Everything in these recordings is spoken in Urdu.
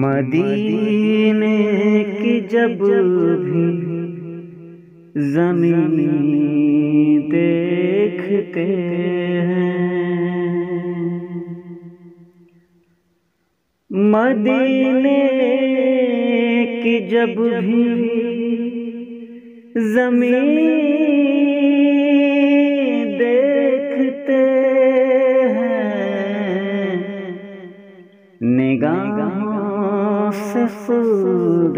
مدینے کی جب بھی زمین دیکھتے ہیں، مدینے کی جب بھی زمین دیکھتے ہیں، نگاہوں سے خود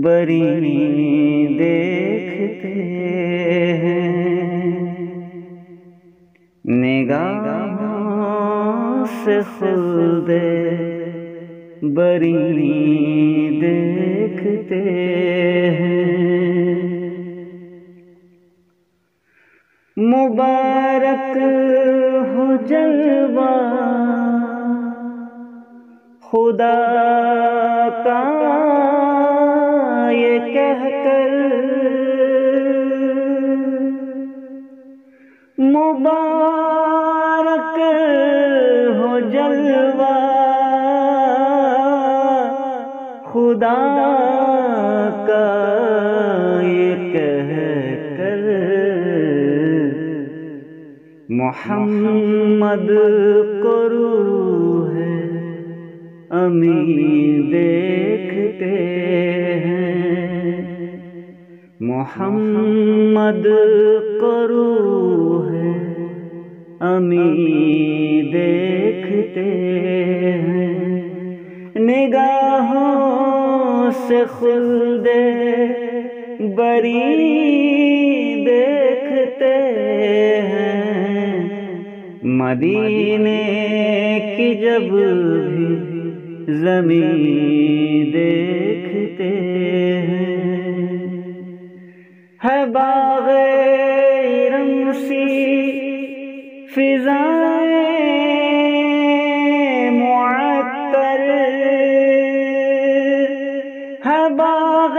بری دیکھتے ہیں، نگاہوں سے خود بری دیکھتے ہیں۔ مبارک ہو جلوہ خدا کا یہ کہہ کر، مبارک ہو جلوہ خدا کا یہ کہہ کر، محمد کو روح امین دیکھتے ہیں، محمد کو روح امین دیکھتے ہیں، نگاہوں سے خود بری دیکھتے ہیں، مدینے کی جب بھی زمین دیکھتے ہیں۔ ہے باغ رمسی فضائیں معطر، ہے باغ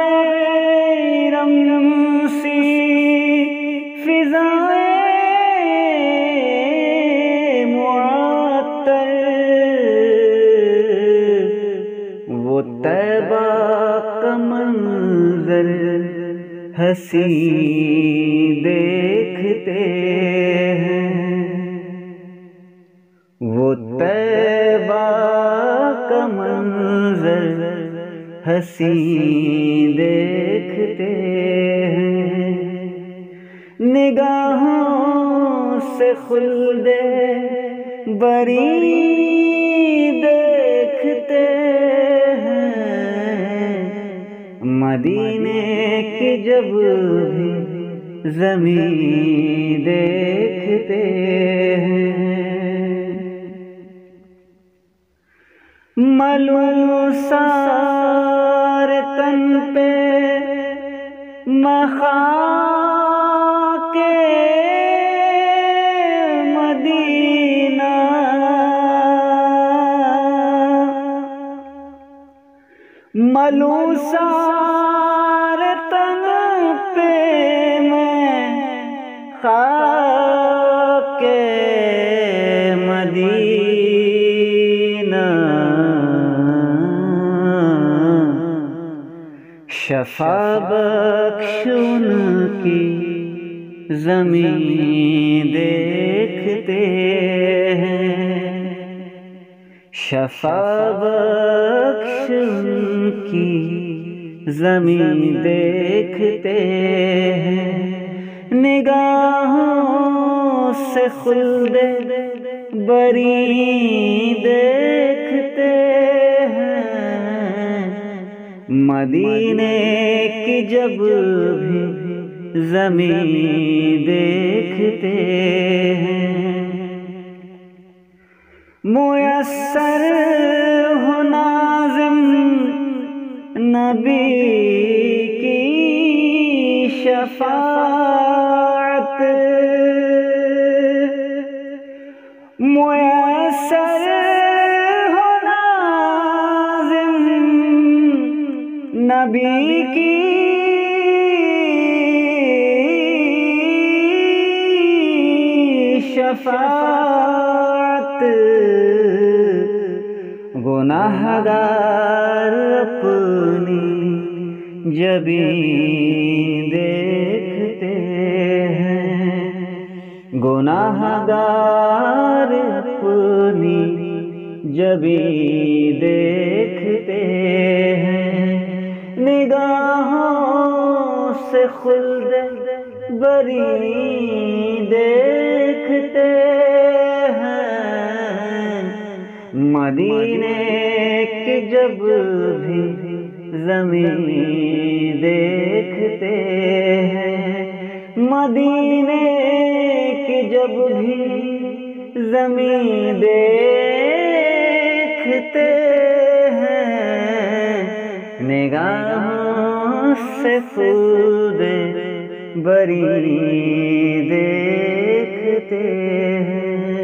رمسی فضائیں معطر، وہ طیبہ کا منظر حسین دیکھتے ہیں، وہ طیبہ کا منظر حسین دیکھتے ہیں، نگاہوں سے خلد بری دیکھتے ہیں، مدینے کی جب بھی زمین دیکھتے ہیں۔ ملوثار تن پہ مخاک مدینہ، ملوثار تن پہ میں خاک مدینہ، شفا بخش ان کی زمین دیکھتے ہیں، شفا بخش ان کی زمین دیکھتے ہیں، نگاہوں سے خلد بری دیکھتے ہیں، مدینے کی جب بھی زمین دیکھتے ہیں، میسر ہو ناظم نبی کی شفاعت، میسر ہو ناظم نبی کی شفاعت، گناہ گناہگار اپنی جبیں دیکھتے ہیں، گناہگار اپنی جبیں دیکھتے ہیں، نگاہوں سے خلد بری دیکھتے ہیں، مدینے کی جب بھی زمین دیکھتے ہیں، مدینے کی جب بھی زمین دیکھتے ہیں، نگاہوں سے خود بری دیکھتے ہیں۔